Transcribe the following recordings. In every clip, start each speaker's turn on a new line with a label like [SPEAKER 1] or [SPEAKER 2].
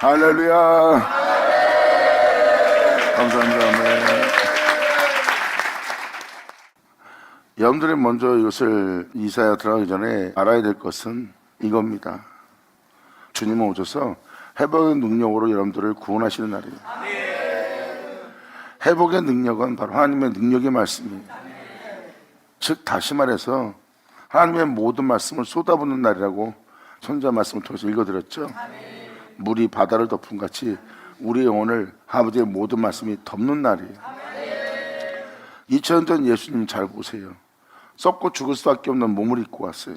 [SPEAKER 1] 할렐루야. 감사합니다. 네. 여러분들이 먼저 이것을 이사야 들어가기 전에 알아야 될 것은 이겁니다. 주님은 오셔서 회복의 능력으로 여러분들을 구원하시는 날이에요. 회복의 능력은 바로 하나님의 능력의 말씀이에요. 즉 다시 말해서 하나님의 모든 말씀을 쏟아붓는 날이라고 선지자 말씀을 통해서 읽어드렸죠. 물이 바다를 덮은 같이 우리의 영혼을 아버지의 모든 말씀이 덮는 날이에요. 2000년 전 예수님 잘 보세요. 썩고 죽을 수밖에 없는 몸을 입고 왔어요.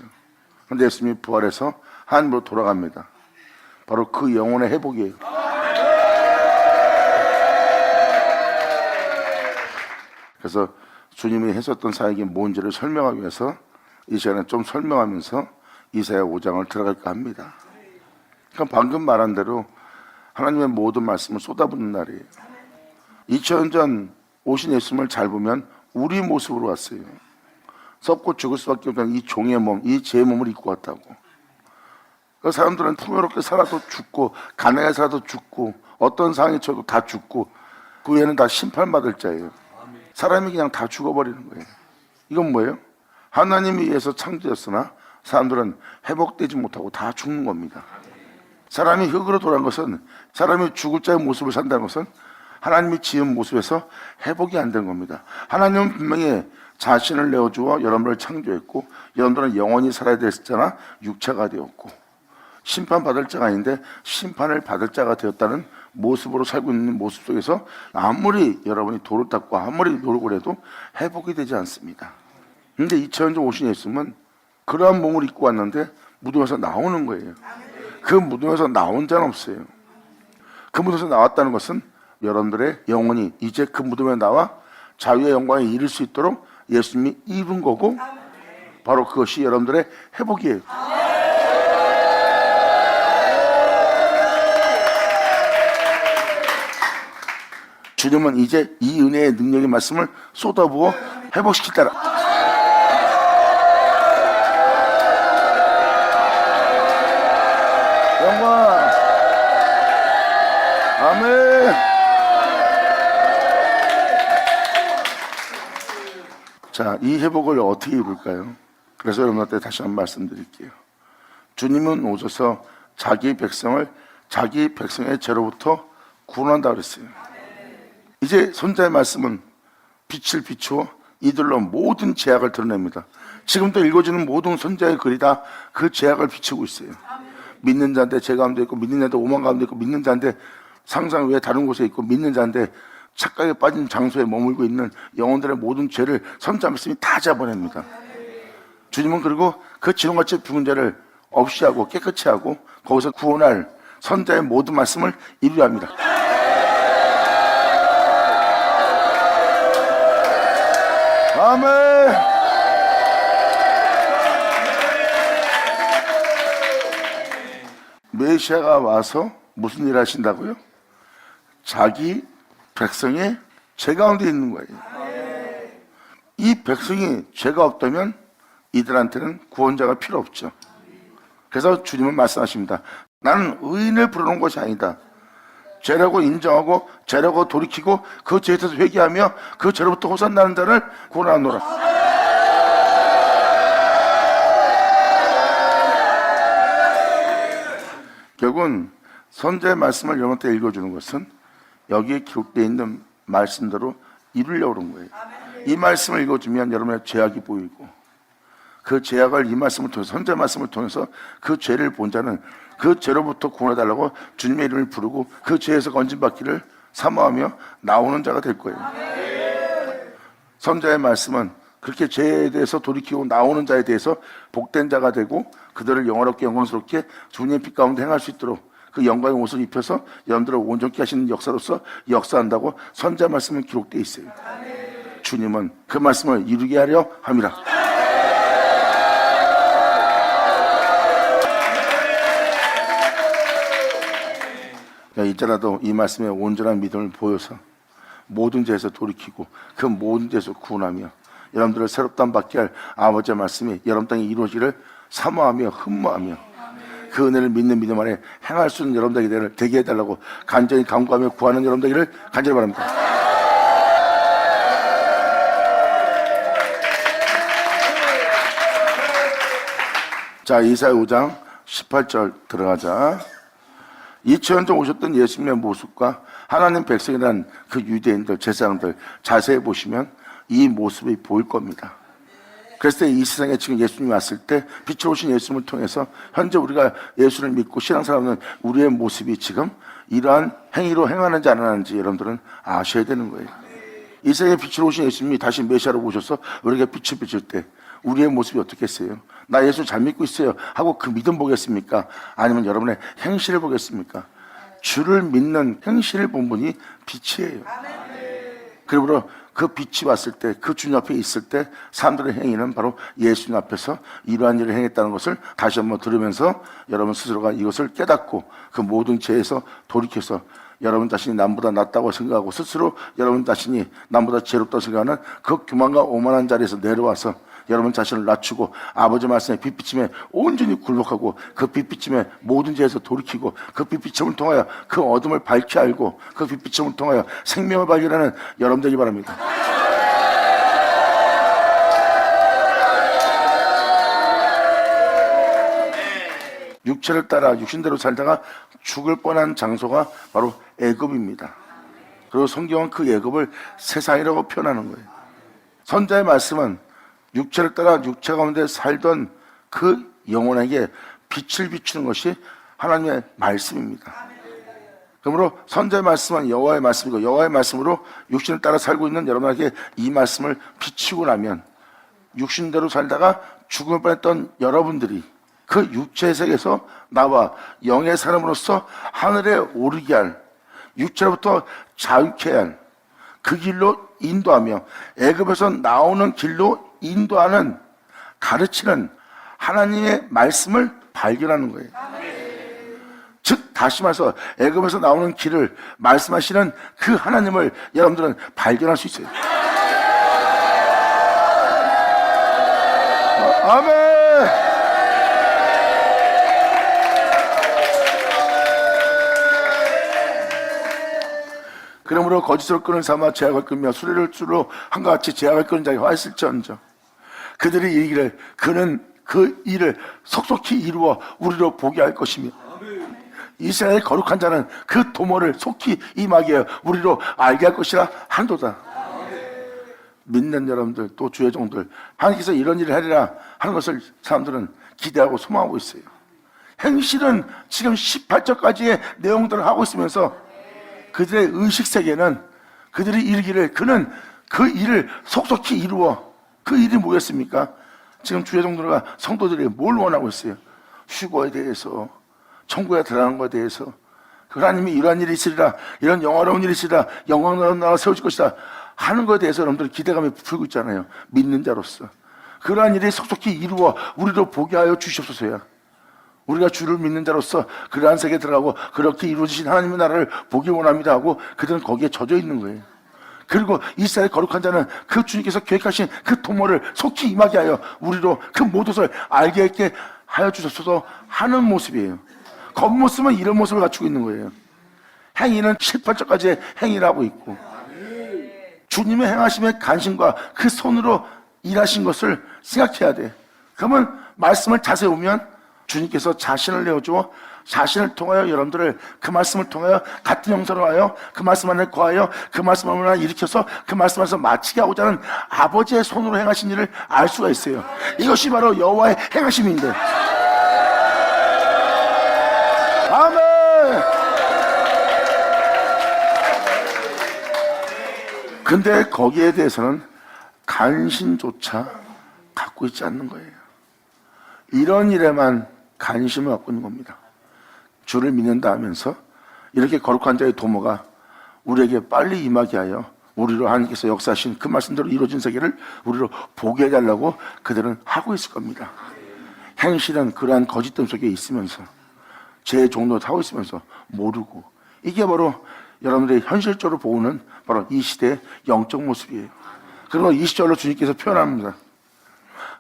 [SPEAKER 1] 그런데 예수님이 부활해서 하나님으로 돌아갑니다. 바로 그 영혼의 회복이에요. 그래서 주님이 하셨던 사역이 뭔지를 설명하기 위해서 이 시간에 좀 설명하면서 이사야 5장을 들어갈까 합니다. 그러니까 방금 말한 대로 하나님의 모든 말씀을 쏟아붓는 날이에요. 2000년 전 오신 예수님을 잘 보면 우리 모습으로 왔어요. 썩고 죽을 수밖에 없는 이 종의 몸, 이 제 몸을 입고 왔다고. 그 사람들은 풍요롭게 살아도 죽고 가난하게 살아도 죽고 어떤 상황에 처해도 다 죽고 그 후에는 다 심판받을 자예요. 사람이 그냥 다 죽어버리는 거예요. 이건 뭐예요? 하나님에 의해서 창조였으나 사람들은 회복되지 못하고 다 죽는 겁니다. 사람이 흙으로 돌아간 것은, 사람이 죽을 자의 모습을 산다는 것은 하나님이 지은 모습에서 회복이 안 된 겁니다. 하나님은 분명히 자신을 내어주어 여러분을 창조했고 여러분들은 영원히 살아야 됐잖아. 육체가 되었고 심판받을 자가 아닌데 심판을 받을 자가 되었다는 모습으로 살고 있는 모습 속에서 아무리 여러분이 돌을 닦고 아무리 노력을 해도 회복이 되지 않습니다. 근데 2000년 전 오신 예수님은 그러한 몸을 입고 왔는데 무덤에서 나오는 거예요. 그 무덤에서 나온 자는 없어요. 그 무덤에서 나왔다는 것은 여러분들의 영혼이 이제 그 무덤에 나와 자유의 영광에 이를 수 있도록 예수님이 이룬 거고 바로 그것이 여러분들의 회복이에요. 주님은 이제 이 은혜의 능력의 말씀을 쏟아부어 회복시킬 때라. 영광. 아멘. 자, 이 회복을 어떻게 입을까요? 그래서 여러분한테 다시 한번 말씀드릴게요. 주님은 오셔서 자기 백성을 자기 백성의 죄로부터 구원한다 그랬어요. 이제 선지자의 말씀은 빛을 비추어 이들로 모든 죄악을 드러냅니다. 지금도 읽어지는 모든 선지자의 글이 다 그 죄악을 비추고 있어요. 믿는 자인데 죄 가운데 있고, 믿는 자인데 오만 가운데 있고, 믿는 자인데 상상 외에 다른 곳에 있고, 믿는 자인데 착각에 빠진 장소에 머물고 있는 영혼들의 모든 죄를 선지자 말씀이 다 잡아냅니다. 주님은 그리고 그 지렁같이 죽은 자를 없이 하고 깨끗이 하고 거기서 구원할 선지자의 모든 말씀을 이루려 합니다. 아멘. 메시아가 와서 무슨 일 하신다고요? 자기 백성의 죄 가운데 있는 거예요. 이 백성이 죄가 없다면 이들한테는 구원자가 필요 없죠. 그래서 주님은 말씀하십니다. 나는 의인을 부르는 것이 아니다. 죄라고 인정하고 죄라고 돌이키고 그 죄에 대해서 회개하며 그 죄로부터 호산나는 자를 구원하노라. 결국은 선지자의 말씀을 여러분한테 읽어주는 것은 여기에 기록되어 있는 말씀대로 이루려고 그런 거예요. 이 말씀을 읽어주면 여러분의 죄악이 보이고 그 죄악을 이 말씀을 통해서, 선지자의 말씀을 통해서 그 죄를 본 자는 그 죄로부터 구원해달라고 주님의 이름을 부르고 그 죄에서 건진받기를 사모하며 나오는 자가 될 거예요. 선지자의 말씀은 그렇게 죄에 대해서 돌이키고 나오는 자에 대해서 복된 자가 되고 그들을 영원롭게 영광스럽게 주님의 빛 가운데 행할 수 있도록 그 영광의 옷을 입혀서 여러분들을 온전케 하시는 역사로서 역사한다고 선지자 말씀은 기록되어 있어요. 주님은 그 말씀을 이루게 하려 함이라. 이제라도 이 말씀에 온전한 믿음을 보여서 모든 죄에서 돌이키고 그 모든 죄에서 구원하며 여러분들을 새롭다 받게 할 아버지의 말씀이 여러분 땅에 이루어지기를 사모하며 흠모하며 그 은혜를 믿는 믿음 안에 행할 수 있는 여러분들에게 되게 해달라고 간절히 간구하며 구하는 여러분들에게 간절히 바랍니다. 자, 이사야 5장 18절 들어가자. 2000년 전 오셨던 예수님의 모습과 하나님 백성이라는 그 유대인들, 제사장들 자세히 보시면 이 모습이 보일 겁니다. 그래서 이 세상에 지금 예수님이 왔을 때 빛으로 오신 예수님을 통해서 현재 우리가 예수를 믿고 신앙생활하는 우리의 모습이 지금 이러한 행위로 행하는지 안 하는지 여러분들은 아셔야 되는 거예요. 이 세상에 빛으로 오신 예수님이 다시 메시아로 오셔서 우리에게 빛을 비출 때 우리의 모습이 어떻겠어요? 나 예수 잘 믿고 있어요 하고 그 믿음 보겠습니까? 아니면 여러분의 행실을 보겠습니까? 주를 믿는 행실을 본 분이 빛이에요. 그러므로 그 빛이 왔을 때, 그 주님 앞에 있을 때 사람들의 행위는 바로 예수님 앞에서 이러한 일을 행했다는 것을 다시 한번 들으면서 여러분 스스로가 이것을 깨닫고 그 모든 죄에서 돌이켜서 여러분 자신이 남보다 낫다고 생각하고 스스로 여러분 자신이 남보다 지혜롭다고 생각하는 그 교만과 오만한 자리에서 내려와서 여러분 자신을 낮추고 아버지 말씀에 빛비침에 온전히 굴복하고 그 빛비침에 모든 죄에서 돌이키고 그 빛비침을 통하여 그 어둠을 밝히 알고 그 빛비침을 통하여 생명을 발견하는 여러분 되기 바랍니다. 육체를 따라 육신대로 살다가 죽을 뻔한 장소가 바로 애굽입니다. 그리고 성경은 그 애굽을 세상이라고 표현하는 거예요. 선자의 말씀은 육체를 따라 육체 가운데 살던 그 영혼에게 빛을 비추는 것이 하나님의 말씀입니다. 그러므로 선자의 말씀은 여호와의 말씀이고 여호와의 말씀으로 육신을 따라 살고 있는 여러분에게 이 말씀을 비추고 나면 육신대로 살다가 죽을 뻔했던 여러분들이 그 육체의 세계에서 나와 영의 사람으로서 하늘에 오르게 할 육체로부터 자유케 할 그 길로 인도하며 애굽에서 나오는 길로 인도하는 가르치는 하나님의 말씀을 발견하는 거예요. 즉 다시 말해서 애굽에서 나오는 길을 말씀하시는 그 하나님을 여러분들은 발견할 수 있어요. 아멘. 그러므로 거짓으로 끄는 삼아 제약을 끌며 수레를 줄로 한과 같이 제약을 끄는 자가 화있을지언정 그들이 이르기를 그는 그 일을 속속히 이루어 우리로 보게 할 것이며 이스라엘의 거룩한 자는 그 도모를 속히 임하게 하여 우리로 알게 할 것이라 한도다. 믿는 여러분들 또 주의 종들 하나님께서 이런 일을 하리라 하는 것을 사람들은 기대하고 소망하고 있어요. 행실은 지금 18절까지의 내용들을 하고 있으면서 그들의 의식세계는 그들이 이르기를 그는 그 일을 속속히 이루어 그 일이 뭐였습니까? 지금 주의 종들과 성도들이 뭘 원하고 있어요? 휴거에 대해서 천국에 들어가는 것에 대해서 하나님이 이러한 일이 있으리라 이런 영화로운 일이 있으리라 영광스러운 나라가 세워질 것이다 하는 것에 대해서 여러분들 기대감이 부풀고 있잖아요. 믿는 자로서 그러한 일이 속속히 이루어 우리로 보게 하여 주시옵소서야. 우리가 주를 믿는 자로서 그러한 세계에 들어가고 그렇게 이루어지신 하나님의 나라를 보기 원합니다 하고 그들은 거기에 젖어 있는 거예요. 그리고 이스라엘 거룩한 자는 그 주님께서 계획하신 그 도모를 속히 임하게 하여 우리로 그 모든 것을 알게 있게 하여 주셨어서 하는 모습이에요. 겉모습은 이런 모습을 갖추고 있는 거예요. 행위는 7, 8절까지의 행위라고 있고 주님의 행하심의 간신과 그 손으로 일하신 것을 생각해야 돼. 그러면 말씀을 자세히 보면 주님께서 자신을 내어주어 자신을 통하여 여러분들을 그 말씀을 통하여 같은 형상으로 하여 그 말씀 안에 거하여 그 말씀 안에 일으켜서 그 말씀 안에서 마치게 하고자 하는 아버지의 손으로 행하신 일을 알 수가 있어요. 이것이 바로 여호와의 행하심인데 아멘. 근데 거기에 대해서는 간신조차 갖고 있지 않는 거예요. 이런 일에만 관심을 갖고 있는 겁니다. 주를 믿는다 하면서 이렇게 거룩한 자의 도모가 우리에게 빨리 임하게 하여 우리로 하나님께서 역사하신 그 말씀대로 이루어진 세계를 우리로 보게 해달라고 그들은 하고 있을 겁니다. 행실은 그러한 거짓됨 속에 있으면서 제 종로를 하고 있으면서 모르고 이게 바로 여러분들이 현실적으로 보는 바로 이 시대의 영적 모습이에요. 그리고 이 시절로 주님께서 표현합니다.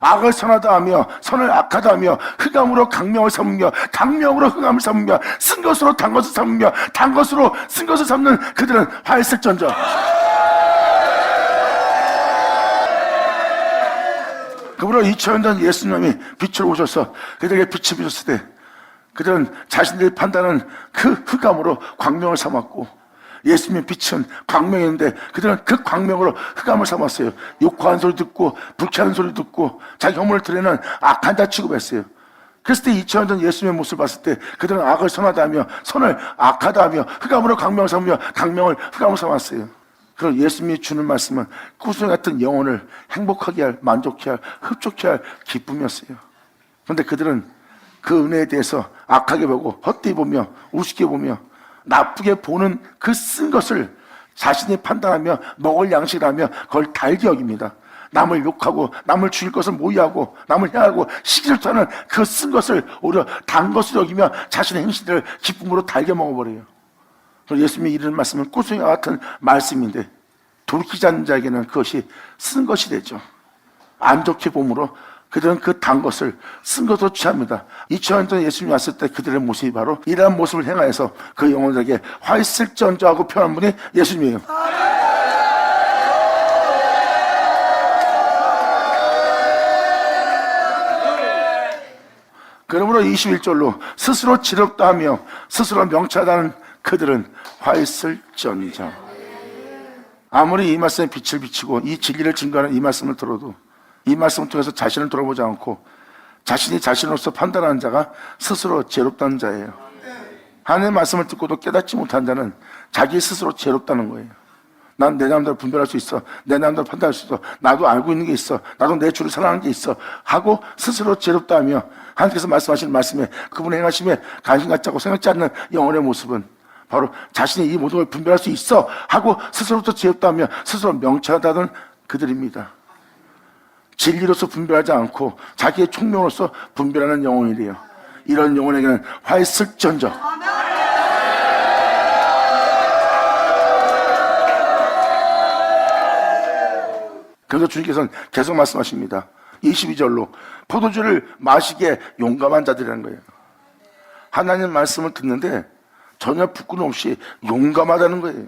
[SPEAKER 1] 악을 선하다 하며 선을 악하다 하며 흑암으로 강명을 삼으며 강명으로 흑암을 삼으며 쓴 것으로 단 것을 삼으며 단 것으로 쓴 것을 삼는 그들은 화했을전저. 그러므로 2000년 전 예수님이 빛으로 오셔서 그들에게 빛이 비쳤을 때 그들은 자신들이 판단하는 그 흑암으로 광명을 삼았고, 예수님의 빛은 광명인데 그들은 그 광명으로 흑암을 삼았어요. 욕하는 소리 듣고 불쾌하는 소리 듣고 자기 혐오를 드러내는 악한 자 취급했어요. 그랬을 때 2000년 전 예수님의 모습을 봤을 때 그들은 악을 선하다 하며 선을 악하다 하며 흑암으로 강명을 삼으며 강명을 흑암으로 삼았어요. 그럼 예수님이 주는 말씀은 구슬 같은 영혼을 행복하게 할, 만족해 할, 흡족해 할 기쁨이었어요. 그런데 그들은 그 은혜에 대해서 악하게 보고 헛되이 보며 우습게 보며 나쁘게 보는 그 쓴 것을 자신이 판단하며 먹을 양식이라며 그걸 달게 여깁니다. 남을 욕하고 남을 죽일 것을 모의하고 남을 향하고 시기질투하는 그 쓴 것을 오히려 단 것을 여기며 자신의 행실을 기쁨으로 달게 먹어버려요. 그래서 예수님이 이르는 말씀은 꾸중이와 같은 말씀인데 돌이키지 않는 자에게는 그것이 쓴 것이 되죠. 안 좋게 봄으로 그들은 그 단 것을 쓴 것으로 취합니다. 2000년 전 예수님이 왔을 때 그들의 모습이 바로 이러한 모습을 행하여서 그 영혼들에게 화있을전저 하고 표현한 분이 예수님이에요. 그러므로 21절로 스스로 지럽다 하며 스스로 명철하다는 그들은 화있을전저. 아무리 이 말씀에 빛을 비치고 이 진리를 증거하는 이 말씀을 들어도 이 말씀을 통해서 자신을 돌아보지 않고 자신이 자신으로서 판단하는 자가 스스로 죄롭다는 자예요. 하나님의 말씀을 듣고도 깨닫지 못한 자는 자기 스스로 죄롭다는 거예요. 난 내 마음대로 분별할 수 있어, 내 마음대로 판단할 수 있어, 나도 알고 있는 게 있어, 나도 내 주를 사랑하는 게 있어 하고 스스로 죄롭다 하며 하나님께서 말씀하시는 말씀에 그분의 행하심에 관심 갖지 않고 생각지 않는 영혼의 모습은 바로 자신이 이 모든 걸 분별할 수 있어 하고 스스로부터 죄롭다 하며 스스로 명철하다는 그들입니다. 진리로서 분별하지 않고 자기의 총명으로서 분별하는 영혼이래요. 이런 영혼에게는 화있을전저. 그래서 주님께서는 계속 말씀하십니다. 22절로 포도주를 마시기에 용감한 자들이라는 거예요. 하나님 말씀을 듣는데 전혀 부끄럼 없이 용감하다는 거예요.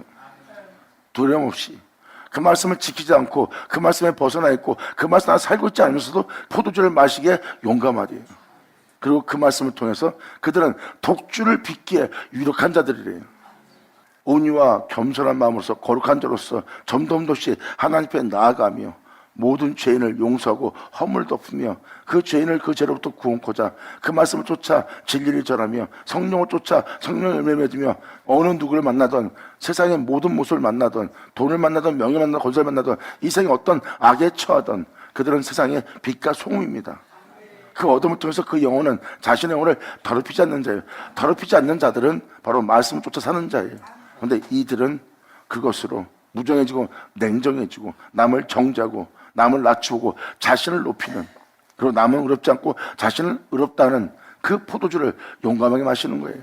[SPEAKER 1] 두려움 없이. 그 말씀을 지키지 않고 그 말씀에 벗어나 있고 그 말씀 안에 살고 있지 않으면서도 포도주를 마시기에 용감하대요. 그리고 그 말씀을 통해서 그들은 독주를 빚기에 유력한 자들이래요. 온유와 겸손한 마음으로서 거룩한 자로서 점dom도 없이 하나님 앞에 나아가며 모든 죄인을 용서하고 허물 덮으며 그 죄인을 그 죄로부터 구원코자 그 말씀을 쫓아 진리를 전하며 성령을 쫓아 성령을 열매 맺으며 어느 누구를 만나던 세상의 모든 모습을 만나던 돈을 만나던 명예 만나던 권세를 만나던 이 세상의 어떤 악에 처하던 그들은 세상의 빛과 소금입니다. 그 어둠을 통해서 그 영혼은 자신의 영혼을 더럽히지 않는 자예요. 더럽히지 않는 자들은 바로 말씀을 쫓아 사는 자예요. 그런데 이들은 그것으로 무정해지고 냉정해지고 남을 정죄하고 남을 낮추고 자신을 높이는, 그리고 남은 의롭지 않고 자신은 의롭다는 그 포도주를 용감하게 마시는 거예요.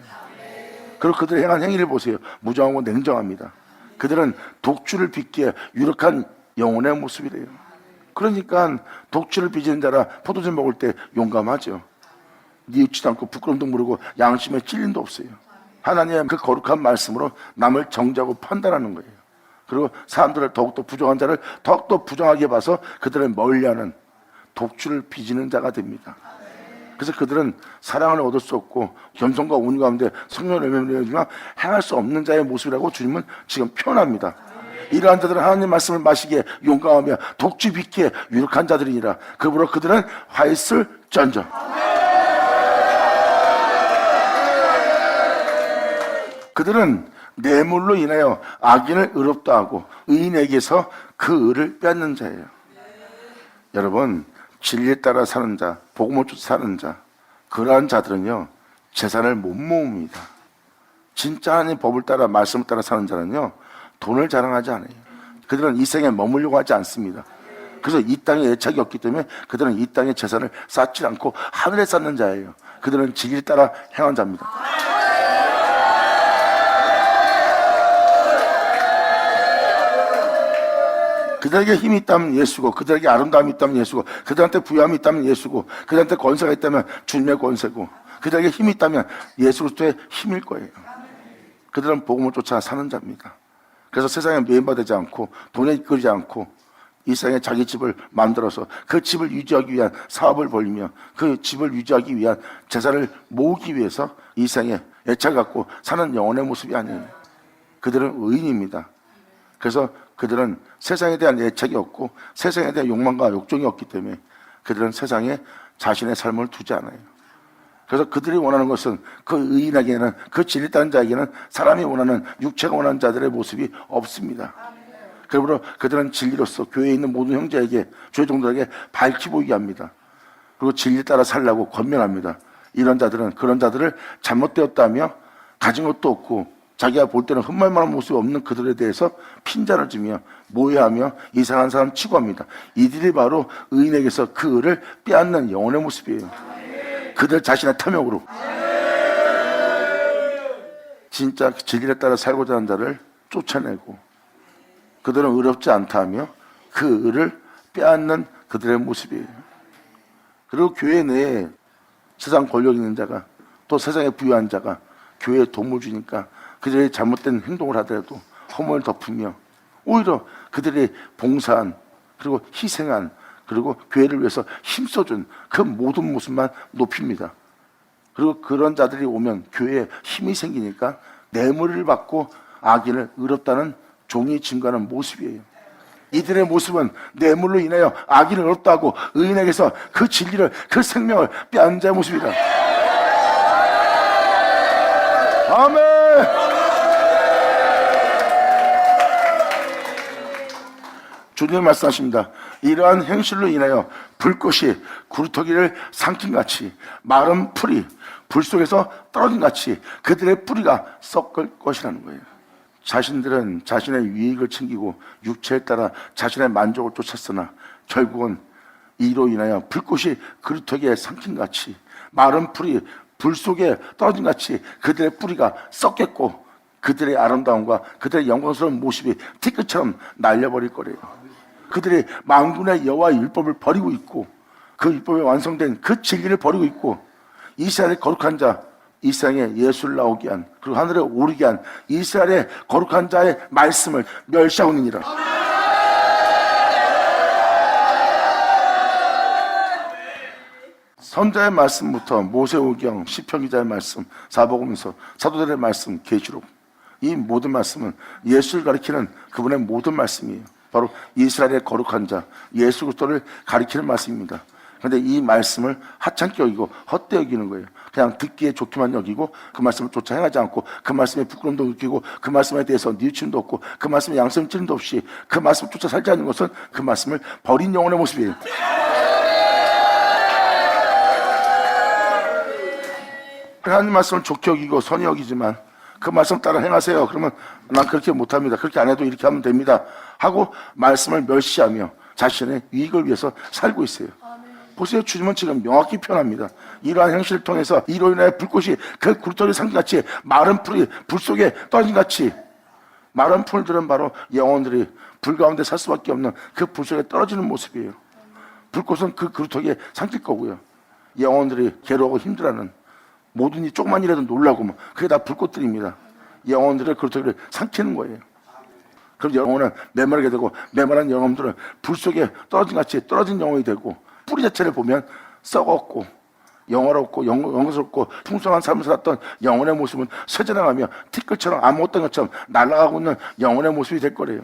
[SPEAKER 1] 그리고 그들의 행한 행위를 보세요. 무정하고 냉정합니다. 그들은 독주를 빚기에 유력한 영혼의 모습이래요. 그러니까 독주를 빚는 자라 포도주 먹을 때 용감하죠. 뉘우치지 않고 부끄럼도 모르고 양심에 찔림도 없어요. 하나님의 그 거룩한 말씀으로 남을 정죄하고 판단하는 거예요. 그리고 사람들을 더욱더 부정한 자를 더욱더 부정하게 봐서 그들을 멀리하는 독주를 빚는 자가 됩니다. 그래서 그들은 사랑을 얻을 수 없고 겸손과 온유 가운데 성령을 열매내지만 행할 수 없는 자의 모습이라고 주님은 지금 표현합니다. 이러한 자들은 하나님의 말씀을 마시기에 용감하며 독주 빚기에 유력한 자들이니라. 그러므로 그들은 화있을전저. 그들은 뇌물로 인하여 악인을 의롭다 하고 의인에게서 그 의를 뺏는 자예요. 여러분, 진리에 따라 사는 자, 복음을 쫓아 사는 자, 그러한 자들은요 재산을 못 모읍니다. 진짜 하나님의 법을 따라 말씀을 따라 사는 자는요 돈을 자랑하지 않아요. 그들은 이 생에 머물려고 하지 않습니다. 그래서 이 땅에 애착이 없기 때문에 그들은 이 땅에 재산을 쌓지 않고 하늘에 쌓는 자예요. 그들은 진리에 따라 행한 자입니다. 그들에게 힘이 있다면 예수고, 그들에게 아름다움이 있다면 예수고, 그들한테 부유함이 있다면 예수고, 그들한테 권세가 있다면 주님의 권세고, 그들에게 힘이 있다면 예수 그리스도의 힘일 거예요. 그들은 복음을 쫓아 사는 자입니다. 그래서 세상에 매인받지 않고 돈에 이끌리지 않고 이 세상에 자기 집을 만들어서 그 집을 유지하기 위한 사업을 벌이며 그 집을 유지하기 위한 재산을 모으기 위해서 이 세상에 애착 갖고 사는 영혼의 모습이 아니에요. 그들은 의인입니다. 그래서 그들은 세상에 대한 애착이 없고 세상에 대한 욕망과 욕정이 없기 때문에 그들은 세상에 자신의 삶을 두지 않아요. 그래서 그들이 원하는 것은 그 의인에게는, 그 진리 따른 자에게는 사람이 원하는, 육체가 원하는 자들의 모습이 없습니다. 그러므로 그들은 진리로서 교회에 있는 모든 형제에게, 교회 종들에게 밝히 보이게 합니다. 그리고 진리 따라 살라고 권면합니다. 이런 자들은 그런 자들을 잘못되었다며 가진 것도 없고 자기가 볼 때는 흠말만한 모습이 없는 그들에 대해서 핀잔을 주며 모해하며 이상한 사람 취급합니다. 이들이 바로 의인에게서 그 의를 빼앗는 영혼의 모습이에요. 그들 자신의 탐욕으로 진짜 진리에 따라 살고자 하는 자를 쫓아내고 그들은 의롭지 않다 하며 그 의를 빼앗는 그들의 모습이에요. 그리고 교회 내에 세상 권력 있는 자가 또 세상에 부유한 자가 교회에 도움을 주니까 그들이 잘못된 행동을 하더라도 허물을 덮으며 오히려 그들이 봉사한 그리고 희생한 그리고 교회를 위해서 힘써준 그 모든 모습만 높입니다. 그리고 그런 자들이 오면 교회에 힘이 생기니까 뇌물을 받고 악인을 의롭다는 종이 증거하는 모습이에요. 이들의 모습은 뇌물로 인하여 악인을 의롭다고 의인에게서 그 진리를, 그 생명을 빼앗는 자의 모습이다. 아멘. 주님 말씀하십니다. 이러한 행실로 인하여 불꽃이 구루터기를 삼킨같이 마른 풀이 불 속에서 떨어진 같이 그들의 뿌리가 썩을 것이라는 거예요. 자신들은 자신의 유익을 챙기고 육체에 따라 자신의 만족을 쫓았으나 결국은 이로 인하여 불꽃이 그루터기에 삼킨같이 마른 풀이 불 속에 떨어진 같이 그들의 뿌리가 썩겠고 그들의 아름다움과 그들의 영광스러운 모습이 티끌처럼 날려버릴 거래요. 그들이 만군의 여호와의 율법을 버리고 있고 그 율법에 완성된 그 진리를 버리고 있고 이스라엘의 거룩한 자, 이 세상에 예수를 나오게 한 그리고 하늘에 오르게 한 이스라엘의 거룩한 자의 말씀을 멸시하고 있느니라. 선자의 말씀부터 모세오경, 시편기자의 말씀, 사복음서, 사도들의 말씀, 계시록 이 모든 말씀은 예수를 가리키는 그분의 모든 말씀이에요. 바로 이스라엘의 거룩한 자 예수 그리스도를 가리키는 말씀입니다. 그런데 이 말씀을 하찮게 여기고 헛되이 여기는 거예요. 그냥 듣기에 좋게만 여기고 그 말씀을 쫓아 행하지 않고 그 말씀에 부끄러움도 느끼고 그 말씀에 대해서 뉘우침도 없고 그 말씀에 양심찔림도 없이 그 말씀을 쫓아 살지 않는 것은 그 말씀을 버린 영혼의 모습이에요. 하나님 말씀을 좋게 여기고 선히 여기지만 그 말씀 따라 행하세요. 그러면 난 그렇게 못합니다. 그렇게 안 해도 이렇게 하면 됩니다. 하고 말씀을 멸시하며 자신의 유익을 위해서 살고 있어요. 보세요. 주님은 지금 명확히 표현합니다. 이러한 행실을 통해서 이로 인하여 불꽃이 그 구루터기 상같이 마른 풀이 불 속에 떨어진 같이 마른 풀들은 바로 영혼들이 불 가운데 살 수밖에 없는 그 불 속에 떨어지는 모습이에요. 불꽃은 그 구루터기에 삼킬 거고요. 영혼들이 괴로워하고 힘들어하는 모든 이 조금만 이라도 놀라고 뭐 그게 다 불꽃들입니다. 영혼들을 그루터기를 삼키는 거예요. 그럼 영혼은 메마르게 되고 메마른 영혼들은 불 속에 떨어진 같이 떨어진 영혼이 되고 뿌리 자체를 보면 썩었고 영화롭고 영광스럽고 풍성한 삶을 살았던 영혼의 모습은 쇠잔하며 티끌처럼 아무것도 아닌 것처럼 날아가고 있는 영혼의 모습이 될 거래요.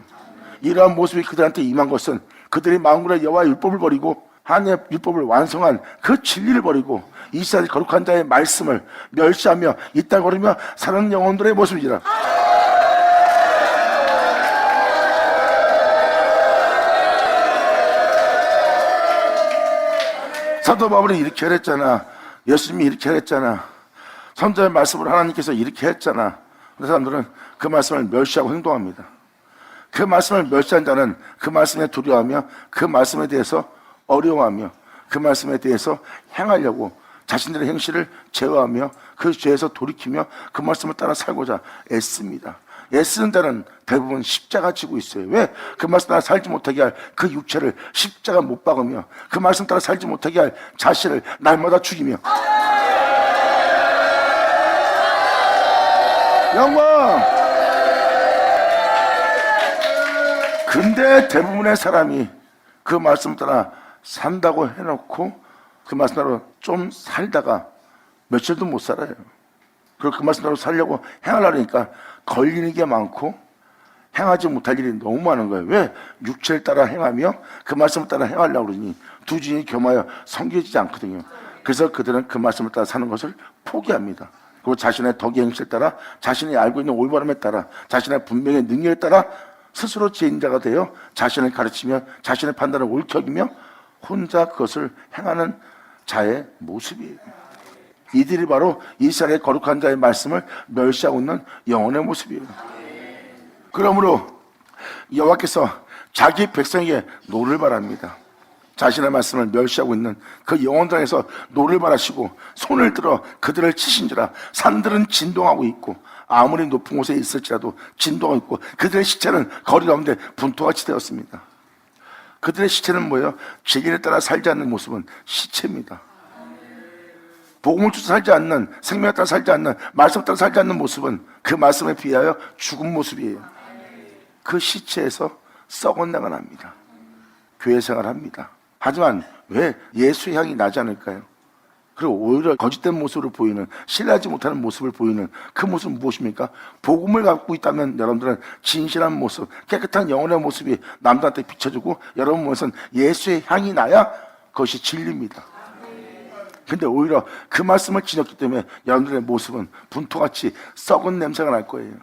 [SPEAKER 1] 이러한 모습이 그들한테 임한 것은 그들이 만군의 여호와의 율법을 버리고 하나님의 율법을 완성한 그 진리를 버리고 이스라엘 거룩한 자의 말씀을 멸시하며 이따 걸으며 사는 영혼들의 모습이라. 사도 바울이 이렇게 했잖아. 예수님이 이렇게 했잖아. 선자의 말씀을 하나님께서 이렇게 했잖아. 그 사람들은 그 말씀을 멸시하고 행동합니다. 그 말씀을 멸시한 자는 그 말씀에 두려워하며 그 말씀에 대해서 어려워하며 그 말씀에 대해서 행하려고 자신들의 행실을 제어하며 그 죄에서 돌이키며 그 말씀을 따라 살고자 애씁니다. 애쓰는 자는 대부분 십자가 지고 있어요. 왜? 그 말씀 따라 살지 못하게 할 그 육체를 십자가 못 박으며 그 말씀 따라 살지 못하게 할 자신을 날마다 죽이며. 영광! 근데 대부분의 사람이 그 말씀 따라 산다고 해놓고 그 말씀 따라 좀 살다가 며칠도 못 살아요. 그리고 그 말씀 따라 살려고 행하려니까 걸리는 게 많고 행하지 못할 일이 너무 많은 거예요. 왜? 육체를 따라 행하며 그 말씀을 따라 행하려고 그러니 두 주인이 겸하여 섬겨지지 않거든요. 그래서 그들은 그 말씀을 따라 사는 것을 포기합니다. 그리고 자신의 덕의 행실에 따라 자신이 알고 있는 올바름에 따라 자신의 분명의 능력에 따라 스스로 지혜인자가 되어 자신을 가르치며 자신의 판단을 옳게 여기며 혼자 그것을 행하는 자의 모습이에요. 이들이 바로 이스라엘의 거룩한 자의 말씀을 멸시하고 있는 영혼의 모습이에요. 그러므로 여호와께서 자기 백성에게 노를 바랍니다. 자신의 말씀을 멸시하고 있는 그 영혼들에서 노를 바라시고 손을 들어 그들을 치신지라. 산들은 진동하고 있고 아무리 높은 곳에 있을지라도 진동하고 있고 그들의 시체는 거리 가운데 분토같이 되었습니다. 그들의 시체는 뭐예요? 진리에 따라 살지 않는 모습은 시체입니다. 복음을 쫓아 살지 않는, 생명에 따라 살지 않는, 말씀에 따라 살지 않는 모습은 그 말씀에 비하여 죽은 모습이에요. 그 시체에서 썩은 내가 납니다. 교회 생활합니다. 하지만 왜 예수의 향이 나지 않을까요? 그리고 오히려 거짓된 모습을 보이는, 신뢰하지 못하는 모습을 보이는 그 모습은 무엇입니까? 복음을 갖고 있다면 여러분들은 진실한 모습, 깨끗한 영혼의 모습이 남들한테 비춰주고 여러분 몸에서는 예수의 향이 나야 그것이 진리입니다. 근데 오히려 그 말씀을 지녔기 때문에 여러분들의 모습은 분토같이 썩은 냄새가 날 거예요.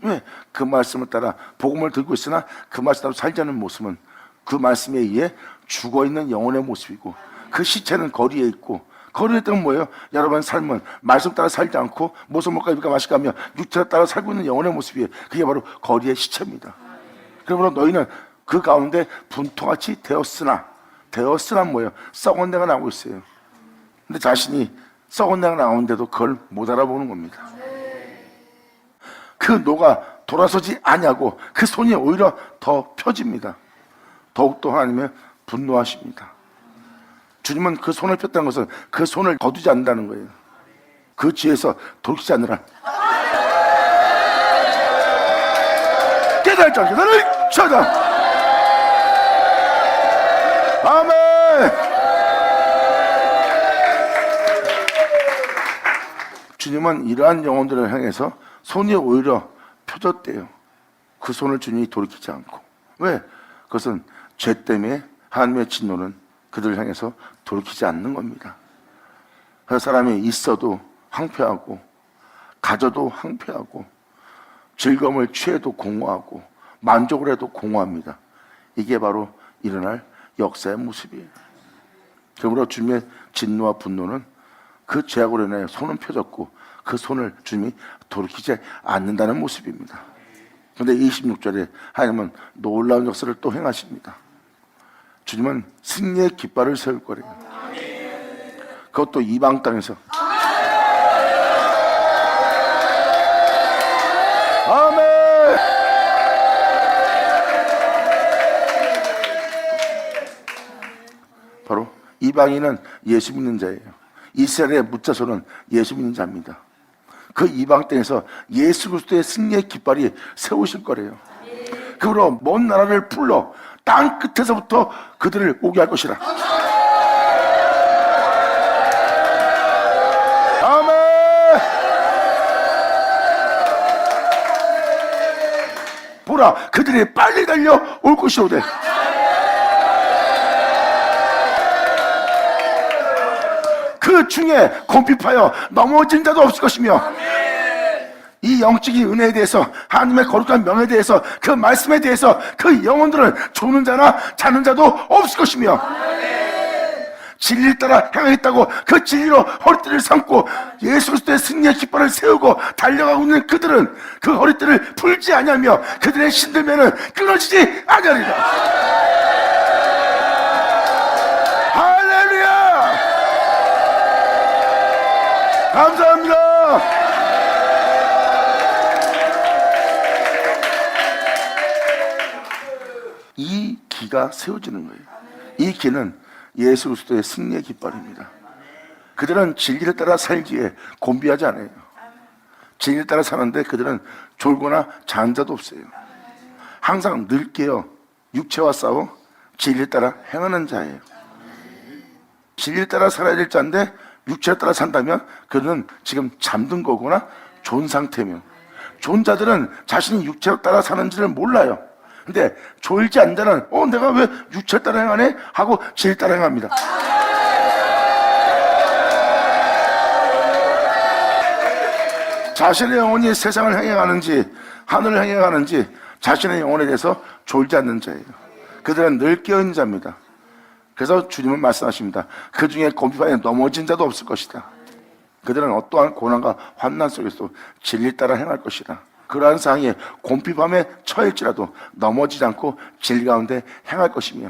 [SPEAKER 1] 왜? 그 말씀을 따라 복음을 들고 있으나 그 말씀 따라 살지 않는 모습은 그 말씀에 의해 죽어있는 영혼의 모습이고 그 시체는 거리에 있고 거리에 있다면 뭐예요? 여러분 삶은 말씀 따라 살지 않고 모습 먹까 입을까 마실까 하며 육체를 따라 살고 있는 영혼의 모습이에요. 그게 바로 거리의 시체입니다. 그러므로 너희는 그 가운데 분토같이 되었으나 뭐예요? 썩은 내가 나오고 있어요. 근데 자신이 썩은 내가 나오는데도 그걸 못 알아보는 겁니다. 그 노가 돌아서지 아니하고 그 손이 오히려 더 펴집니다. 더욱더 하나님의 분노하십니다. 주님은 그 손을 폈다는 것은 그 손을 거두지 않는다는 거예요. 그 지혜에서 돌이키지 않느라. 깨달을 자 깨달을 찾아. 아멘. 주님은 이러한 영혼들을 향해서 손이 오히려 펴졌대요. 그 손을 주님이 돌이키지 않고. 왜? 그것은 죄 때문에 하나님의 진노는 그들을 향해서 돌이키지 않는 겁니다. 그 사람이 있어도 황폐하고 가져도 황폐하고 즐거움을 취해도 공허하고 만족을 해도 공허합니다. 이게 바로 일어날 역사의 모습이에요. 그러므로 주님의 진노와 분노는 그 죄악으로 인해 손은 펴졌고 그 손을 주님이 돌이키지 않는다는 모습입니다. 그런데 26절에 하나님은 놀라운 역사를 또 행하십니다. 주님은 승리의 깃발을 세울 거래요. 그것도 이방 땅에서. 아멘. 바로 이방인은 예수 믿는 자예요. 이스라엘의 묻자손은 예수 믿는 자입니다. 그 이방 땅에서 예수 그리스도의 승리의 깃발이 세우실 거래요. 그러므로 먼 나라를 불러 땅 끝에서부터 그들을 오게 할 것이라. 아멘. 보라, 그들이 빨리 달려 올 것이오되 그 중에 곰핍하여 넘어진 자도 없을 것이며 이 영적인 은혜에 대해서 하나님의 거룩한 명에 대해서 그 말씀에 대해서 그 영혼들은 조는 자나 자는 자도 없을 것이며 진리를 따라 향하겠다고 그 진리로 허리띠를 삼고 예수 그리스도의 승리의 깃발을 세우고 달려가고 있는 그들은 그 허리띠를 풀지 아니하며 그들의 신들매는 끊어지지 아니하리라. 할렐루야. 감사합니다. 기가 세워지는 거예요. 이 기는 예수 그리스도의 승리의 깃발입니다. 그들은 진리를 따라 살기에 곤비하지 않아요. 진리를 따라 사는데 그들은 졸거나 잔 자도 없어요. 항상 늘 깨어 육체와 싸워 진리를 따라 행하는 자예요. 진리를 따라 살아야 될 자인데 육체를 따라 산다면 그들은 지금 잠든 거거나 존 상태면, 존 자들은 자신이 육체를 따라 사는지를 몰라요. 근데 졸지 않는 자는 내가 왜 육체를 따라 행하네? 하고 진리를 따라 행합니다. 자신의 영혼이 세상을 행해가는지 하늘을 행해가는지 자신의 영혼에 대해서 졸지 않는 자예요. 그들은 늘 깨어있는 자입니다. 그래서 주님은 말씀하십니다. 그 중에 곰비바에 넘어진 자도 없을 것이다. 그들은 어떠한 고난과 환난 속에서도 진리 따라 행할 것이다. 그러한 상황에 곰비밤에 처할지라도 넘어지지 않고 진리 가운데 행할 것이며,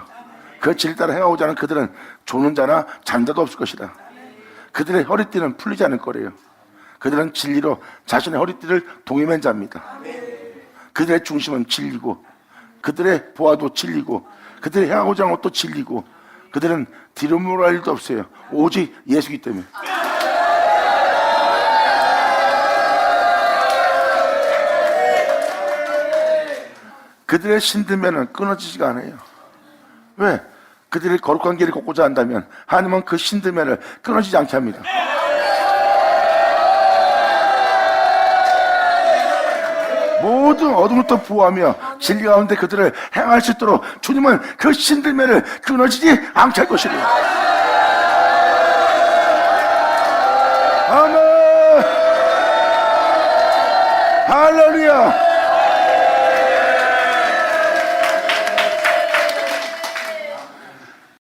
[SPEAKER 1] 그 진리 따라 행하고자 하는 그들은 조는 자나 잔 자도 없을 것이다. 그들의 허리띠는 풀리지 않을 거래요. 그들은 진리로 자신의 허리띠를 동여맨 자입니다. 그들의 중심은 진리고, 그들의 보아도 진리고, 그들의 행하고자 하는 것도 진리고, 그들은 뒤로 물어갈 일도 없어요. 오직 예수이기 때문에. 그들의 신들면은 끊어지지가 않아요. 왜? 그들이 거룩한 길을 걷고자 한다면 하나님은 그 신들면을 끊어지지 않게 합니다. 모든 어둠부터 보호하며 진리 가운데 그들을 행할 수 있도록 주님은 그 신들매를 끊어지지 않게 할 것이래요. 아멘. 할렐루야.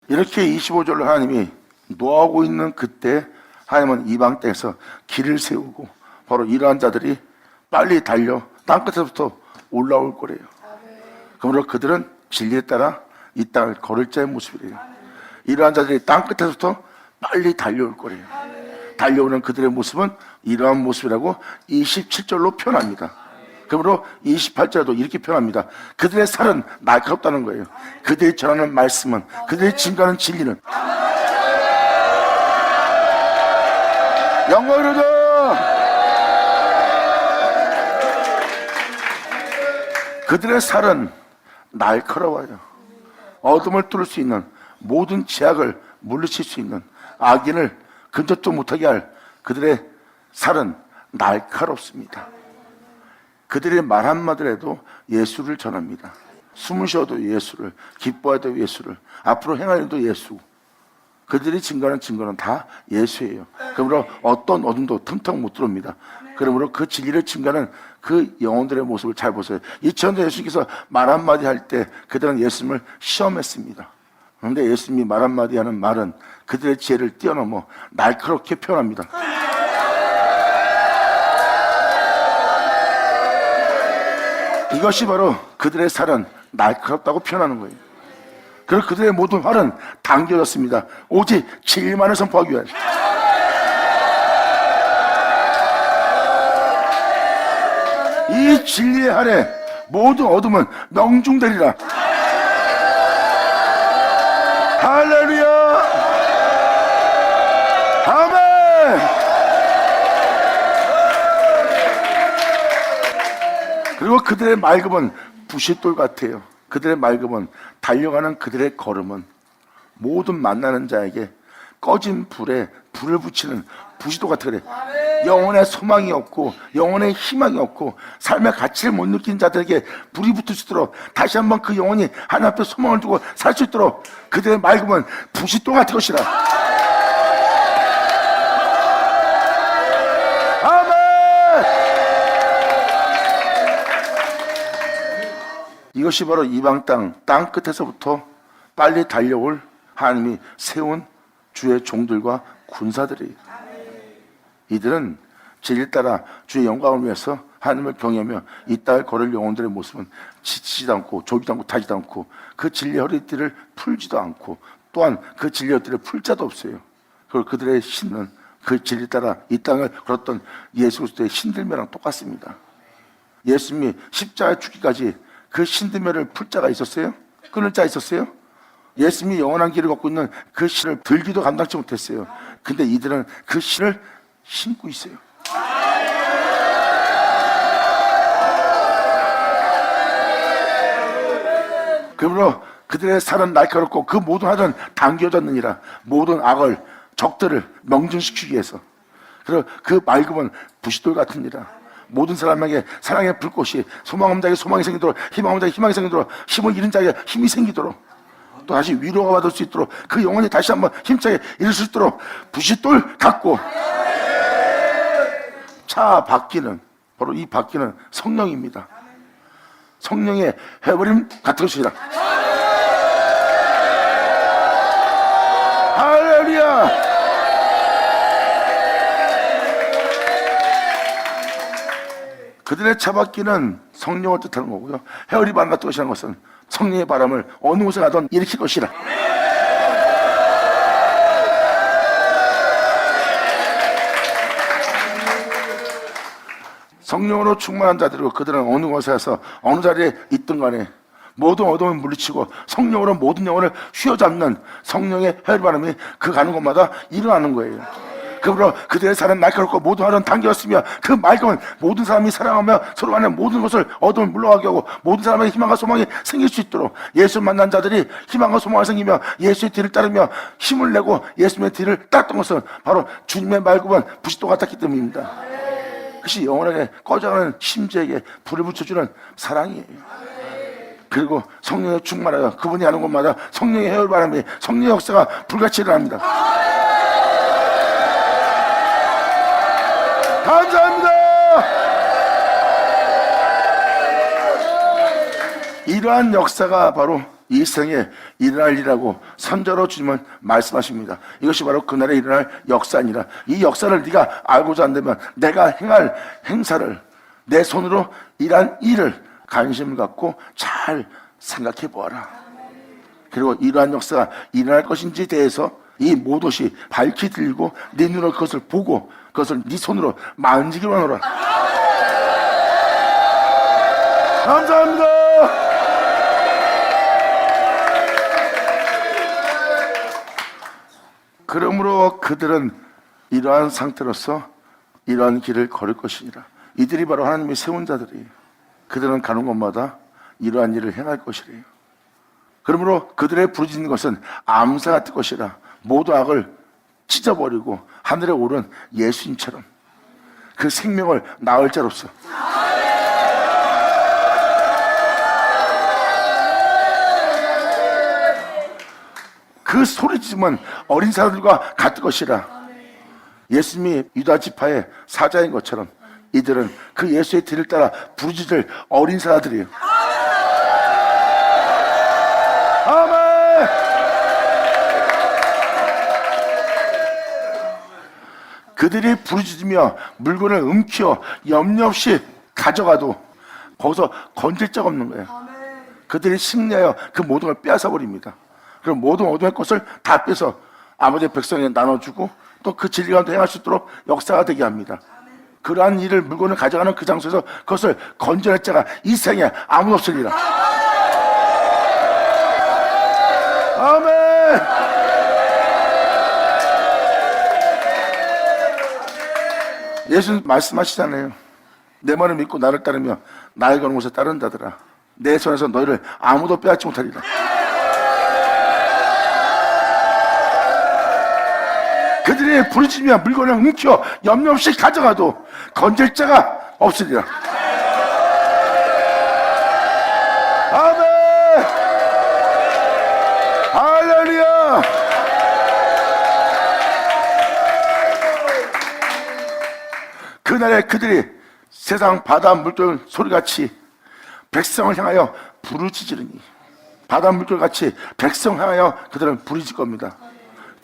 [SPEAKER 1] 이렇게 25절로 하나님이 노하고 있는 그때 하나님은 이방 땅에서 길을 세우고 바로 이러한 자들이 빨리 달려 땅끝에서부터 올라올 거래요. 그러므로 그들은 진리에 따라 이 땅을 걸을 자의 모습이래요. 이러한 자들이 땅끝에서부터 빨리 달려올 거래요. 달려오는 그들의 모습은 이러한 모습이라고 27절로 표현합니다. 그러므로 28절도 이렇게 표현합니다. 그들의 살은 날카롭다는 거예요. 그들이 전하는 말씀은, 그들이 증거하는 진리는 영광이로다. 그들의 살은 날카로워요. 어둠을 뚫을 수 있는 모든 제약을 물리칠 수 있는 악인을 근접도 못하게 할 그들의 살은 날카롭습니다. 그들의 말 한마디라도 예수를 전합니다. 숨을 쉬어도 예수를, 기뻐해도 예수를, 앞으로 행할 일도 예수. 그들이 증거하는 증거는 다 예수예요. 그러므로 어떤 어둠도 틈틈 못 들어옵니다. 그러므로 그 진리를 증거하는 그 영혼들의 모습을 잘 보세요. 2000년 예수님께서 말 한마디 할 때 그들은 예수님을 시험했습니다. 그런데 예수님이 말 한마디 하는 말은 그들의 지혜를 뛰어넘어 날카롭게 표현합니다. 이것이 바로 그들의 살은 날카롭다고 표현하는 거예요. 그리고 그들의 모든 활은 당겨졌습니다. 오직 진리만을 선포하기 위하여. 이 진리의 아래 모든 어둠은 명중되리라. 할렐루야. 아멘. 그리고 그들의 맑음은 부싯돌 같아요. 그들의 맑음은, 달려가는 그들의 걸음은 모든 만나는 자에게 꺼진 불에 불을 붙이는 부싯돌 같아. 그래. 영혼의 소망이 없고 영혼의 희망이 없고 삶의 가치를 못 느낀 자들에게 불이 붙을 수 있도록 다시 한번 그 영혼이 하나님 앞에 소망을 두고 살 수 있도록 그들의 맑음은 부싯돌 같은 것이라. 아멘. 이것이 바로 이방 땅 끝에서부터 빨리 달려올 하나님이 세운 주의 종들과 군사들이에요. 이들은 진리 따라 주의 영광을 위해서 하나님을 경외하며 이 땅을 걸을 영혼들의 모습은 지치지도 않고 졸지도 않고 타지도 않고 그 진리의 허리띠를 풀지도 않고 또한 그 진리의 허리띠를 풀 자도 없어요. 그리고 그들의 신은 그 진리 따라 이 땅을 걸었던 예수 그리스도의 신들매랑 똑같습니다. 예수님이 십자가에 죽기까지 그 신들매를 풀 자가 있었어요? 끊을 자 있었어요? 예수님이 영원한 길을 걷고 있는 그 신을 들기도 감당치 못했어요. 근데 이들은 그 신을 신고 있어요. 그러므로 그들의 살은 날카롭고 그 모든 하던 당겨졌느니라. 모든 악을 적들을 명중시키기 위해서. 그리고 그 맑음은 부싯돌 같으니라. 모든 사람에게 사랑의 불꽃이 소망 없는 자에게 소망이 생기도록, 희망 없는 자에게 희망이 생기도록, 힘을 잃은 자에게 힘이 생기도록, 또 다시 위로가 받을 수 있도록, 그 영혼이 다시 한번 힘차게 이룰 수 있도록 부싯돌 같고, 차 바퀴는 바로 이 바퀴는 성령입니다. 성령의 해버림 같은 것이라. 할렐루야. 그들의 차바퀴는 성령을 뜻하는 거고요. 헤어리 바람 같은 것이라는 것은 성령의 바람을 어느 곳에 가든 일으킬 것이라. 성령으로 충만한 자들이고 그들은 어느 곳에서 어느 자리에 있든 간에 모든 어둠을 물리치고 성령으로 모든 영혼을 휘어잡는 성령의 헤어리 바람이 그 가는 곳마다 일어나는 거예요. 그러므로 그들의 살은 날카롭고 모든 하루는 당겼으며 그 맑음은 모든 사람이 사랑하며 서로 간에 모든 것을 어둠을 물러가게 하고 모든 사람에게 희망과 소망이 생길 수 있도록 예수를 만난 자들이 희망과 소망을 생기며 예수의 뒤를 따르며 힘을 내고 예수님의 뒤를 따랐던 것은 바로 주님의 맑음은 부싯돌 같았기 때문입니다. 그것이 영원하게 꺼져가는 심지에게 불을 붙여주는 사랑이에요. 그리고 성령에 충만하여 그분이 하는 곳마다 성령의 해열바람이 성령의 역사가 불같이 일어납니다. 감사합니다. 이러한 역사가 바로 이 생에 일어날 일이라고 선저로 주님은 말씀하십니다. 이것이 바로 그날에 일어날 역사니라. 이 역사를 네가 알고자 한다면 내가 행할 행사를, 내 손으로 일한 일을 관심을 갖고 잘 생각해 보아라. 그리고 이러한 역사가 일어날 것인지에 대해서 이 모독이 밝히 들고 네 눈으로 그것을 보고 그것을 네 손으로 만지기만 하노라. 감사합니다. 그러므로 그들은 이러한 상태로서 이러한 길을 걸을 것이니라. 이들이 바로 하나님이 세운 자들이에요. 그들은 가는 곳마다 이러한 일을 행할 것이래요. 그러므로 그들의 부르짖는 것은 암사 같을 것이라. 모두 악을 찢어버리고 하늘에 오른 예수님처럼 그 생명을 낳을 자로서 그 소리지만 어린 사람들과 같을 것이라. 예수님이 유다 지파의 사자인 것처럼 이들은 그 예수의 뒤를 따라 부르짖을 어린 사자들이에요. 아멘. 그들이 부르짖으며 물건을 움키어 염려 없이 가져가도 거기서 건질 적 없는 거예요. 그들이 승리하여 그 모든 걸 빼앗아 버립니다. 그럼 모든 어둠의 것을 다 빼서 아버지의 백성에게 나눠주고 또 그 진리 가운데 행할 수 있도록 역사가 되게 합니다. 그러한 일을 물건을 가져가는 그 장소에서 그것을 건져낼 자가 이 생에 아무도 없으리라. 아멘. 예수님 말씀하시잖아요. 내 말을 믿고 나를 따르며 나의 거는 곳에 따른다더라. 내 손에서 너희를 아무도 빼앗지 못하리라. 그들이 부르짖으며 물건을 움켜 염려 없이 가져가도 건질 자가 없으리라. 아멘. 할렐루야. 그날에 그들이 세상 바다 물결 소리같이 백성을 향하여 부르짖으리니, 바다 물결같이 백성을 향하여 그들은 부르짖을 겁니다.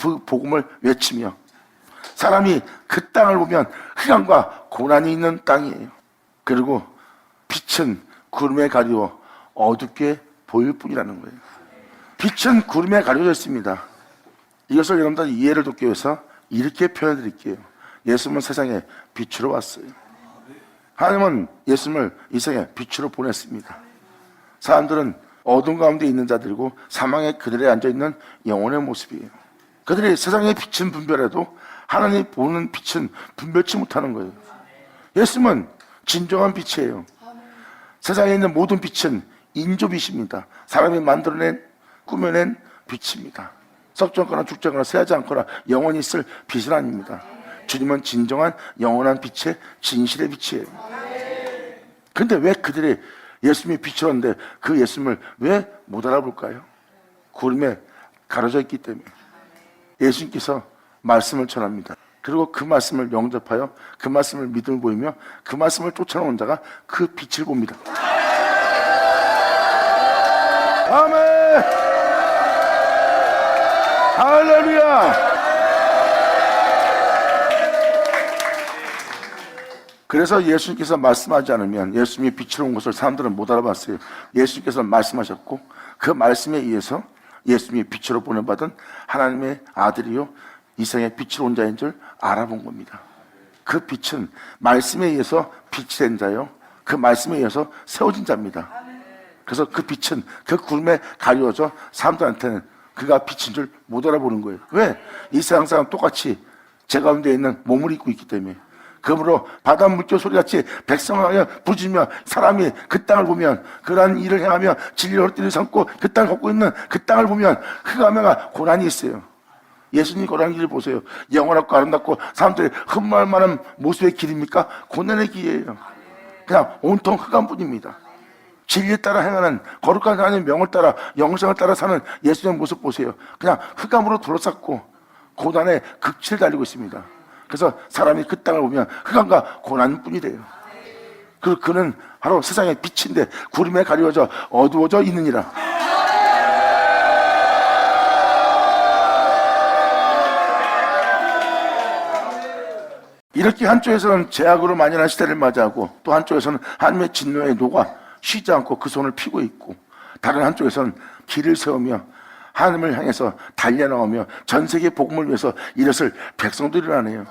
[SPEAKER 1] 그 복음을 외치며. 사람이 그 땅을 보면 흑암과 고난이 있는 땅이에요. 그리고 빛은 구름에 가리워 어둡게 보일 뿐이라는 거예요. 빛은 구름에 가려져 있습니다. 이것을 여러분들 이해를 돕기 위해서 이렇게 표현해 드릴게요. 예수님은 세상에 빛으로 왔어요. 하나님은 예수님을 이 세상에 빛으로 보냈습니다. 사람들은 어둠 가운데 있는 자들이고 사망의 그들에 앉아있는 영혼의 모습이에요. 그들이 세상의 빛은 분별해도 하나님 보는 빛은 분별치 못하는 거예요. 예수님은 진정한 빛이에요. 세상에 있는 모든 빛은 인조빛입니다. 사람이 만들어낸 꾸며낸 빛입니다. 썩지 않거나 죽지 않거나 새하지 않거나 영원히 있을 빛은 아닙니다. 주님은 진정한 영원한 빛의 진실의 빛이에요. 근데 왜 그들이 예수님이 빛이었는데 그 예수님을 왜 못 알아볼까요? 구름에 가려져 있기 때문에. 예수님께서 말씀을 전합니다. 그리고 그 말씀을 영접하여 그 말씀을 믿음을 보이며 그 말씀을 쫓아오는 자가 그 빛을 봅니다. 아멘! 할렐루야! 그래서 예수님께서 말씀하지 않으면 예수님이 빛으로 온 것을 사람들은 못 알아봤어요. 예수님께서 말씀하셨고 그 말씀에 의해서 예수님이 빛으로 보내받은 하나님의 아들이요 이 세상에 빛으로 온 자인 줄 알아본 겁니다. 그 빛은 말씀에 의해서 빛이 된 자요 그 말씀에 의해서 세워진 자입니다. 그래서 그 빛은 그 구름에 가려져 사람들한테는 그가 빛인 줄 못 알아보는 거예요. 왜? 이 세상 사람 똑같이 제 가운데 있는 몸을 입고 있기 때문에. 그러므로 바다 물결 소리같이 백성을 하여 부르짖으며 사람이 그 땅을 보면 그러한 일을 행하며 진리를 헛되이 삼고 그 땅을 걷고 있는 그 땅을 보면 흑암에가 고난이 있어요. 예수님 고난의 길을 보세요. 영원하고 아름답고 사람들이 흠모할 만한 모습의 길입니까? 고난의 길이에요. 그냥 온통 흑암뿐입니다. 진리에 따라 행하는 거룩한 하나님의 명을 따라 영생을 따라 사는 예수님의 모습 보세요. 그냥 흑암으로 둘러쌌고 고난의 극치를 달리고 있습니다. 그래서 사람이 그 땅을 보면 흑암과 고난뿐이래요. 그리고 그는 바로 세상의 빛인데 구름에 가려져 어두워져 있느니라. 이렇게 한쪽에서는 죄악으로 만연한 시대를 맞이하고 또 한쪽에서는 하나님의 진노의 노가 쉬지 않고 그 손을 피고 있고 다른 한쪽에서는 길을 세우며 하나님을 향해서 달려나오며 전 세계 복음을 위해서 일었을 백성들이라네요.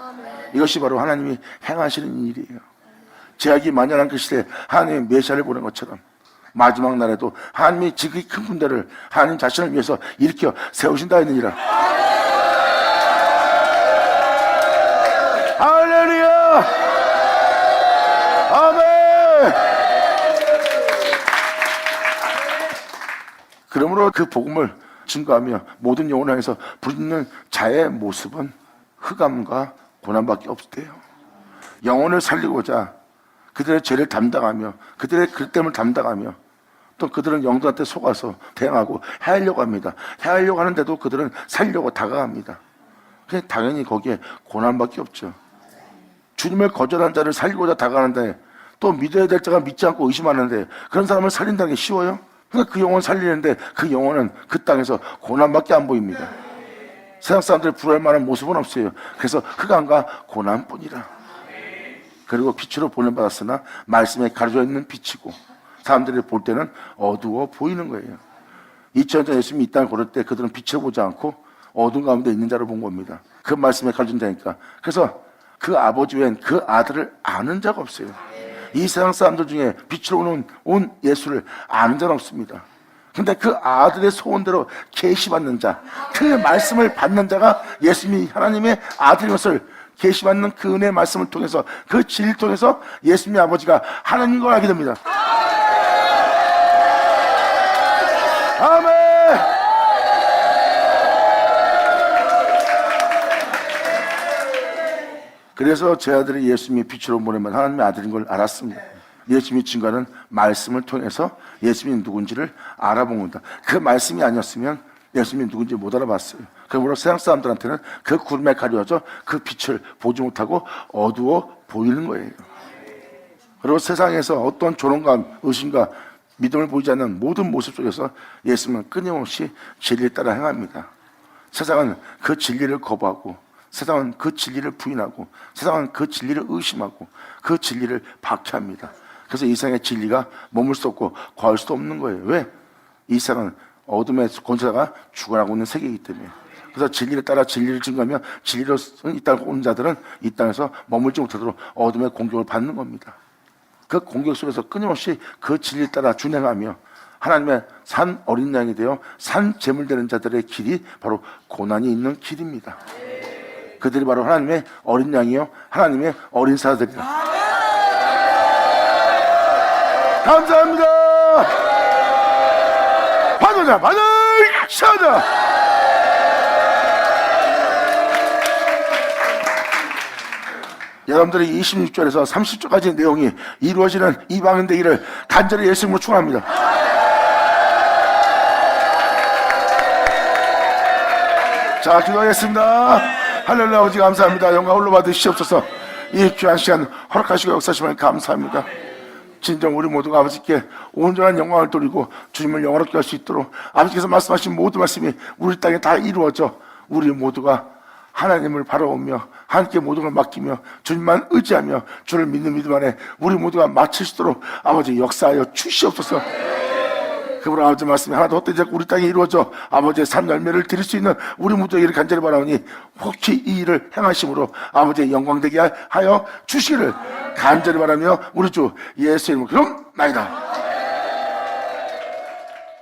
[SPEAKER 1] 이것이 바로 하나님이 행하시는 일이에요. 죄악이 만연한 그 시대에 하나님이 메시아를 보낸 것처럼 마지막 날에도 하나님이 지극히 큰 군대를 하나님 자신을 위해서 일으켜 세우신다 했느니라. 할렐루야! 아멘! 그러므로 그 복음을 증거하며 모든 영혼을 향해서 부르짖는 자의 모습은 흑암과 고난밖에 없대요. 영혼을 살리고자 그들의 죄를 담당하며 그들의 그릇됨을 담당하며 또 그들은 영들한테 속아서 대항하고 해하려고 합니다. 해하려고 하는데도 그들은 살려고 다가갑니다. 그냥 당연히 거기에 고난밖에 없죠. 주님을 거절한 자를 살리고자 다가가는데 또 믿어야 될 자가 믿지 않고 의심하는데 그런 사람을 살린다는 게 쉬워요? 그러니까 그 영혼을 살리는데 그 영혼은 그 땅에서 고난밖에 안 보입니다. 세상 사람들이 부러워할 만한 모습은 없어요. 그래서 흑암과 고난뿐이라. 그리고 빛으로 보내받았으나 말씀에 가려져 있는 빛이고 사람들이 볼 때는 어두워 보이는 거예요. 2000년 전 예수님이 이 땅을 걸을 때 그들은 빛을 보지 않고 어두운 가운데 있는 자를 본 겁니다. 그 말씀에 가려진다니까. 그래서 그 아버지 외엔 그 아들을 아는 자가 없어요. 이 세상 사람들 중에 빛으로 온 예수를 아는 자는 없습니다. 근데 그 아들의 소원대로 계시받는 자, 그 말씀을 받는 자가 예수님이 하나님의 아들인 것을 계시받는 그 은혜의 말씀을 통해서 그 진리를 통해서 예수님의 아버지가 하나님인 걸 알게 됩니다. 아멘! 그래서 제 아들이 예수님이 빛으로 보내면 하나님의 아들인 걸 알았습니다. 예수님이 증거하는 말씀을 통해서 예수님이 누군지를 알아본 겁니다. 그 말씀이 아니었으면 예수님이 누군지 못 알아봤어요. 그러므로 세상 사람들한테는 그 구름에 가려져 그 빛을 보지 못하고 어두워 보이는 거예요. 그리고 세상에서 어떤 조롱감, 의심과 믿음을 보이지 않는 모든 모습 속에서 예수님은 끊임없이 진리에 따라 행합니다. 세상은 그 진리를 거부하고 세상은 그 진리를 부인하고 세상은 그 진리를 의심하고 그 진리를 박해합니다. 그래서 이 세상의 진리가 머물 수 없고 거할 수도 없는 거예요. 왜? 이 세상은 어둠의 권세자가 주관하고 있는 세계이기 때문에. 그래서 진리를 따라 진리를 증거하며 진리로 이 땅을 오는 자들은 이 땅에서 머물지 못하도록 어둠의 공격을 받는 겁니다. 그 공격 속에서 끊임없이 그 진리를 따라 준행하며 하나님의 산 어린 양이 되어 산 제물 되는 자들의 길이 바로 고난이 있는 길입니다. 그들이 바로 하나님의 어린 양이요 하나님의 어린 사자들이다. 감사합니다. 받으자 받을 사자. 여러분들이 26절에서 30절까지 내용이 이루어지는 이 방은 되기를 간절히 예수님으로 축원합니다. 자, 기도하겠습니다. 할렐루야. 아버지 감사합니다. 영광 홀로 받으시옵소서. 이 귀한 시간 허락하시고 역사하시면 감사합니다. 진정 우리 모두가 아버지께 온전한 영광을 돌리고 주님을 영화롭게 할 수 있도록 아버지께서 말씀하신 모든 말씀이 우리 땅에 다 이루어져 우리 모두가 하나님을 바라보며 하나님께 모든 걸 맡기며 주님만 의지하며 주를 믿는 믿음 안에 우리 모두가 마칠 수 있도록 아버지 역사하여 주시옵소서. 그러므로 아버지 말씀이 하나도 헛되지 않고 우리 땅에 이루어져 아버지의 산 열매를 드릴 수 있는 우리 모두에게 간절히 바라오니 혹시 이 일을 행하심으로 아버지의 영광되게 하여 주시기를 간절히 바라며 우리 주 예수 이름으로 그럼 나이다.